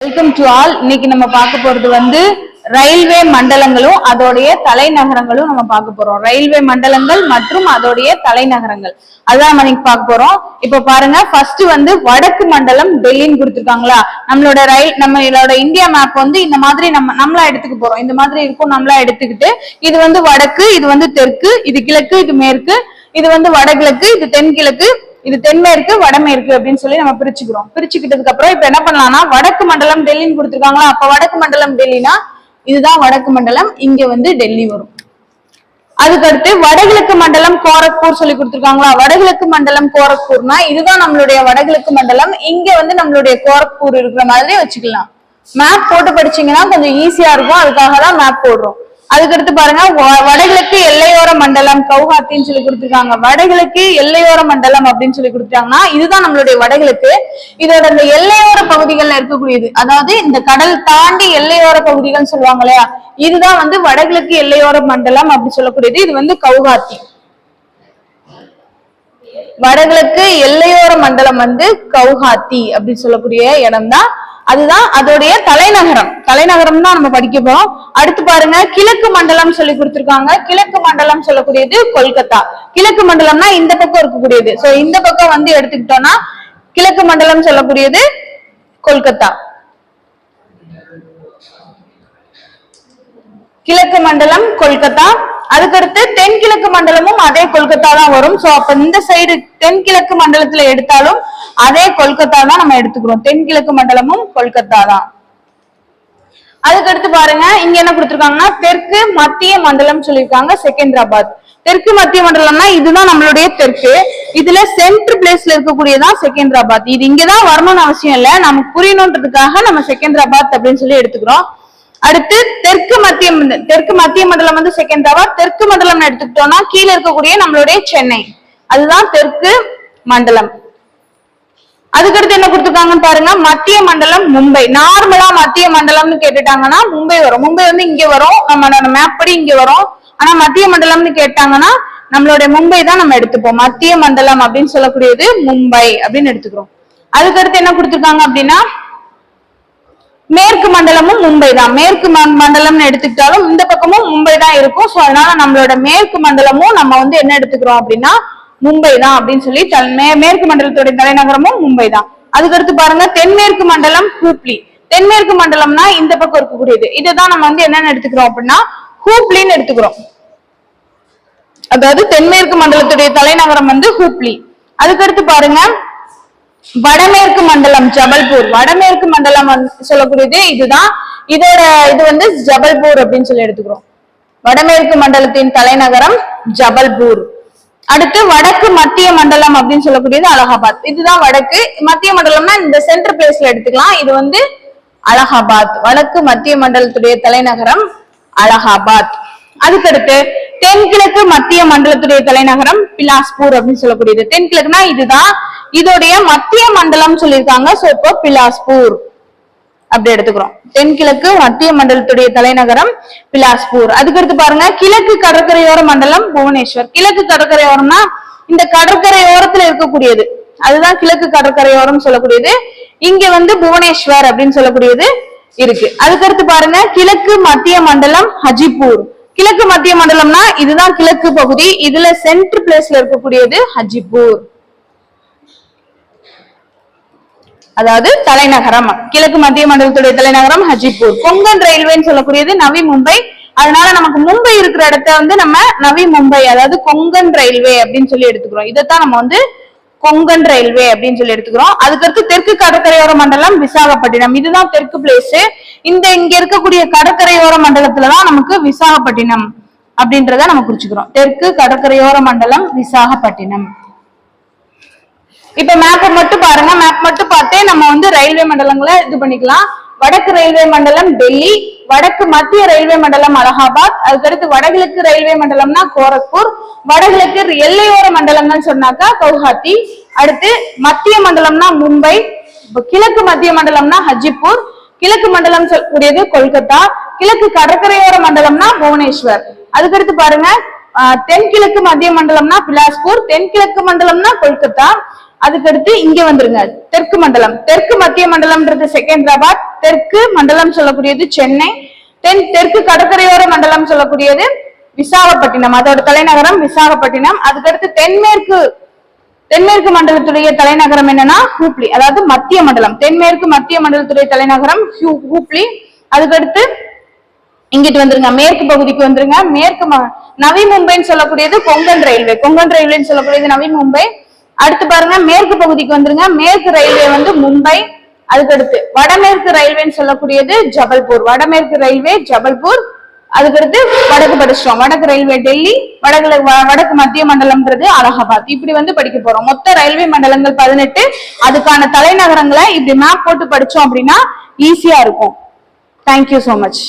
Welcome to all. இன்னைக்கு நம்ம பார்க்க போறது வந்து ரயில்வே மண்டலங்களும் அதோடைய தலைநகரங்களும் நம்ம பார்க்க போறோம். ரயில்வே மண்டலங்கள் மற்றும் அதோடைய தலைநகரங்கள் அதான் நம்ம இன்னைக்கு பார்க்க போறோம். இப்ப பாருங்க, ஃபர்ஸ்ட் வந்து வடக்கு மண்டலம் டெல்லின்னு கொடுத்துருக்காங்களா. நம்மளோட இந்தியா மேப் வந்து இந்த மாதிரி நம்மளா எடுத்துக்க போறோம். இந்த மாதிரி இருக்கும். நம்மளா எடுத்துக்கிட்டு இது வந்து வடக்கு, இது வந்து தெற்கு, இது கிழக்கு, இது மேற்கு, இது வந்து வடகிழக்கு, இது தென்கிழக்கு, இது தென்மேற்கு, வடமேற்கு அப்படின்னு சொல்லி நம்ம பிரிச்சுக்கிறோம். பிரிச்சுக்கிட்டதுக்கு அப்புறம் இப்ப என்ன பண்ணலாம்னா, வடக்கு மண்டலம் டெல்லின்னு கொடுத்துருக்காங்களா. அப்ப வடக்கு மண்டலம் டெல்லினா இதுதான் வடக்கு மண்டலம். இங்க வந்து டெல்லி வரும். அதுக்கடுத்து வடகிழக்கு மண்டலம் கோரக்பூர் சொல்லி கொடுத்துருக்காங்களா. வடகிழக்கு மண்டலம் கோரக்பூர்னா இதுதான் நம்மளுடைய வடகிழக்கு மண்டலம். இங்க வந்து நம்மளுடைய கோரக்பூர் இருக்கிற மாதிரி வச்சுக்கலாம். மேப் போட்டு படிச்சீங்கன்னா கொஞ்சம் ஈஸியா இருக்கும். அதுக்காக தான் மேப் போடுறோம். அதுக்கடுத்து பாருங்க, வடகிழக்கு எல்லையோர மண்டலம் கவுஹாத்தின்னு சொல்லி கொடுத்துருக்காங்க. வடகிழக்கு எல்லையோர மண்டலம் அப்படின்னு சொல்லி கொடுத்துட்டாங்கன்னா இதுதான் நம்மளுடைய வடகிழக்கு. இதோட இந்த எல்லையோர பகுதிகள்ல இருக்கக்கூடியது, அதாவது இந்த கடல் தாண்டி எல்லையோர பகுதிகள் சொல்லுவாங்க இல்லையா, இதுதான் வந்து வடகிழக்கு எல்லையோர மண்டலம் அப்படி சொல்லக்கூடியது. இது வந்து கவுஹாத்தி. வடகிழக்கு எல்லையோர மண்டலம் வந்து கவுஹாத்தி அப்படின்னு சொல்லக்கூடிய இடம் தான். அதுதான் அதோடைய தலைநகரம். தலைநகரம் தான் நம்ம படிக்க போறோம். அடுத்து பாருங்க, கிழக்கு மண்டலம் சொல்லி கொடுத்திருக்காங்க. கிழக்கு மண்டலம் சொல்லக்கூடியது கொல்கத்தா. கிழக்கு மண்டலம்னா இந்த பக்கம் இருக்கக்கூடியது. சோ இந்த பக்கம் வந்து எடுத்துக்கிட்டோம்னா கிழக்கு மண்டலம் சொல்லக்கூடியது கொல்கத்தா. கிழக்கு மண்டலம் கொல்கத்தா. அதுக்கடுத்து தென்கிழக்கு மண்டலமும் அதே கொல்கத்தா தான் வரும். சோ அப்ப இந்த சைடு தென்கிழக்கு மண்டலத்துல எடுத்தாலும் அதே கொல்கத்தா தான் நம்ம எடுத்துக்கிறோம். தென்கிழக்கு மண்டலமும் கொல்கத்தா தான். அதுக்கடுத்து பாருங்க, இங்க என்ன கொடுத்திருக்காங்கன்னா தெற்கு மத்திய மண்டலம் சொல்லியிருக்காங்க செகந்திராபாத். தெற்கு மத்திய மண்டலம்னா இதுதான் நம்மளுடைய தெற்கு. இதுல சென்ட்ரல் பிளேஸ்ல இருக்கக்கூடியதான் செகந்திராபாத். இது இங்கதான் வரணும்னு அவசியம் இல்ல, நமக்கு புரியணுன்றதுக்காக நம்ம செகந்திராபாத் அப்படின்னு சொல்லி எடுத்துக்கிறோம். அடுத்து தெற்கு மத்திய மண்டலம் வந்து செகந்திராபாத். தெற்கு மண்டலம் எடுத்துக்கிட்டோம்னா கீழே இருக்கக்கூடிய நம்மளுடைய சென்னை, அதுதான் தெற்கு மண்டலம். அதுக்கடுத்து என்ன கொடுத்துருக்காங்கன்னு பாருங்க, மத்திய மண்டலம் மும்பை. நார்மலா மத்திய மண்டலம்னு கேட்டுட்டாங்கன்னா மும்பை வரும். மும்பை வந்து இங்க வரும், நம்ம மேப் படி இங்க வரும். ஆனா மத்திய மண்டலம்னு கேட்டாங்கன்னா நம்மளுடைய மும்பை தான் நம்ம எடுத்துப்போம். மத்திய மண்டலம் அப்படின்னு சொல்லக்கூடியது மும்பை அப்படின்னு எடுத்துக்கிறோம். அதுக்கடுத்து என்ன கொடுத்துருக்காங்க அப்படின்னா மேற்கு மண்டலமும் மும்பை தான். மேற்கு மண்டலம்னு எடுத்துக்கிட்டாலும் இந்த பக்கமும் மும்பை தான் இருக்கும். சோ அதனால நம்மளோட மேற்கு மண்டலமும் நம்ம வந்து என்ன எடுத்துக்கிறோம் அப்படின்னா மும்பை தான் அப்படின்னு சொல்லி மேற்கு மண்டலத்துடைய தலைநகரமும் மும்பை தான். அதுக்கடுத்து பாருங்க, தென்மேற்கு மண்டலம் ஹூப்ளி. தென்மேற்கு மண்டலம்னா இந்த பக்கம் இருக்கக்கூடியது. இதுதான் நம்ம வந்து என்னன்னு எடுத்துக்கிறோம் அப்படின்னா ஹூப்ளின்னு எடுத்துக்கிறோம். அதாவது தென்மேற்கு மண்டலத்துடைய தலைநகரம் வந்து ஹூப்ளி. அதுக்கடுத்து பாருங்க, வடமேற்கு மண்டலம் ஜபல்பூர். வடமேற்கு மண்டலம் சொல்லக்கூடியது இதுதான். இது வந்து ஜபல்பூர் அப்படின்னு சொல்லி எடுத்துக்கிறோம். வடமேற்கு மண்டலத்தின் தலைநகரம் ஜபல்பூர். அடுத்து வடக்கு மத்திய மண்டலம் அப்படின்னு சொல்லக்கூடியது அலகாபாத். இதுதான் வடக்கு. மத்திய மண்டலம்னா இந்த சென்ட்ரல் பிளேஸ்ல எடுத்துக்கலாம். இது வந்து அலகாபாத். வடக்கு மத்திய மண்டலத்துடைய தலைநகரம் அலகாபாத். அதுக்கடுத்து தென்கிழக்கு மத்திய மண்டலத்துடைய தலைநகரம் பிலாஸ்பூர் அப்படின்னு சொல்லக்கூடியது. தென்கிழக்குனா இதுதான், இதோடைய மத்திய மண்டலம் சொல்லியிருக்காங்க. சோ இப்போ பிலாஸ்பூர் அப்படி எடுத்துக்கிறோம். தென்கிழக்கு மத்திய மண்டலத்துடைய தலைநகரம் பிலாஸ்பூர். அதுக்கடுத்து பாருங்க, கிழக்கு கடற்கரையோர மண்டலம் புவனேஸ்வர். கிழக்கு கடற்கரையோரம்னா இந்த கடற்கரையோரத்துல இருக்கக்கூடியது, அதுதான் கிழக்கு கடற்கரையோரம் சொல்லக்கூடியது. இங்க வந்து புவனேஸ்வர் அப்படின்னு சொல்லக்கூடியது இருக்கு. அதுக்கடுத்து பாருங்க, கிழக்கு மத்திய மண்டலம் ஹஜிப்பூர். கிழக்கு மத்திய மண்டலம்னா இதுதான் கிழக்கு பகுதி. இதுல சென்ட்ரல் பிளேஸ்ல இருக்கக்கூடியது ஹஜிப்பூர், அதாவது தலைநகரம். கிழக்கு மத்திய மண்டலத்துடைய தலைநகரம் ஹஜிப்பூர். கொங்கன் ரயில்வேன்னு சொல்லக்கூடியது நவி மும்பை. அதனால நமக்கு மும்பை இருக்கிற இடத்த வந்து நம்ம நவி மும்பை, அதாவது கொங்கன் ரயில்வே அப்படின்னு சொல்லி எடுத்துக்கிறோம். இதைத்தான் நம்ம வந்து கொங்கன் ரயில்வே அப்படின்னு சொல்லி எடுத்துக்கிறோம். அதுக்கடுத்து தெற்கு கடற்கரையோர மண்டலம் விசாகப்பட்டினம். இதுதான் தெற்கு பிளேஸ். இங்க இருக்கக்கூடிய கடற்கரையோர மண்டலத்துலதான் நமக்கு விசாகப்பட்டினம் அப்படின்றத நம்ம குறிச்சுக்கிறோம். தெற்கு கடற்கரையோர மண்டலம் விசாகப்பட்டினம். இப்ப மேப்பை மட்டும் பாருங்க. மேப் மட்டும் பார்த்தே நம்ம வந்து ரயில்வே மண்டலங்களை இது பண்ணிக்கலாம். வடக்கு ரயில்வே மண்டலம் டெல்லி, வடக்கு மத்திய ரயில்வே மண்டலம் அலகாபாத், அதுக்கடுத்து வடகிழக்கு ரயில்வே மண்டலம்னா கோரக்பூர், வடகிழக்கு எல்லையோர மண்டலங்கள் சொன்னாக்கா கவுஹாத்தி, அடுத்து மத்திய மண்டலம்னா மும்பை, கிழக்கு மத்திய மண்டலம்னா ஹஜிப்பூர், கிழக்கு மண்டலம் கூடியது கொல்கத்தா, கிழக்கு கடற்கரையோர மண்டலம்னா புவனேஸ்வர். அதுக்கடுத்து பாருங்க, தென்கிழக்கு மத்திய மண்டலம்னா பிலாஸ்பூர், தென்கிழக்கு மண்டலம்னா கொல்கத்தா, அதுக்கடுத்து இங்க வந்துருங்க தெற்கு மண்டலம். தெற்கு மத்திய மண்டலம்ன்றது செகந்திராபாத், தெற்கு மண்டலம் சொல்லக்கூடியது சென்னை, தெற்கு கடற்கரையோர மண்டலம் சொல்லக்கூடியது விசாகப்பட்டினம், அதோட தலைநகரம் விசாகப்பட்டினம். அதுக்கடுத்து தென்மேற்கு மண்டலத்துடைய தலைநகரம் என்னன்னா ஹூப்ளி, அதாவது மத்திய மண்டலம். தென்மேற்கு மத்திய மண்டலத்துடைய தலைநகரம் ஹூப்ளி. அதுக்கடுத்து இங்கிட்டு வந்துருங்க, மேற்கு பகுதிக்கு வந்துருங்க. நவி மும்பைன்னு சொல்லக்கூடியது கொங்கன் ரயில்வே, கொங்கன் ரயில்வேன்னு சொல்லக்கூடியது நவி மும்பை. அடுத்து பாருங்க மேற்கு பகுதிக்கு வந்துருங்க, மேற்கு ரயில்வே வந்து மும்பை. அதுக்கடுத்து வடமேற்கு ரயில்வேன்னு சொல்லக்கூடியது ஜபல்பூர், வடமேற்கு ரயில்வே ஜபல்பூர். அதுக்கடுத்து வடக்கு படிச்சிட்டோம், வடக்கு ரயில்வே டெல்லி, வடக்கு மத்திய மண்டலம்ன்றது அலகாபாத். இப்படி வந்து படிக்க போறோம். மொத்த ரயில்வே மண்டலங்கள் 18. அதுக்கான தலைநகரங்களை இப்படி மேப் போட்டு படிச்சோம் அப்படின்னா ஈஸியா இருக்கும். Thank you so much.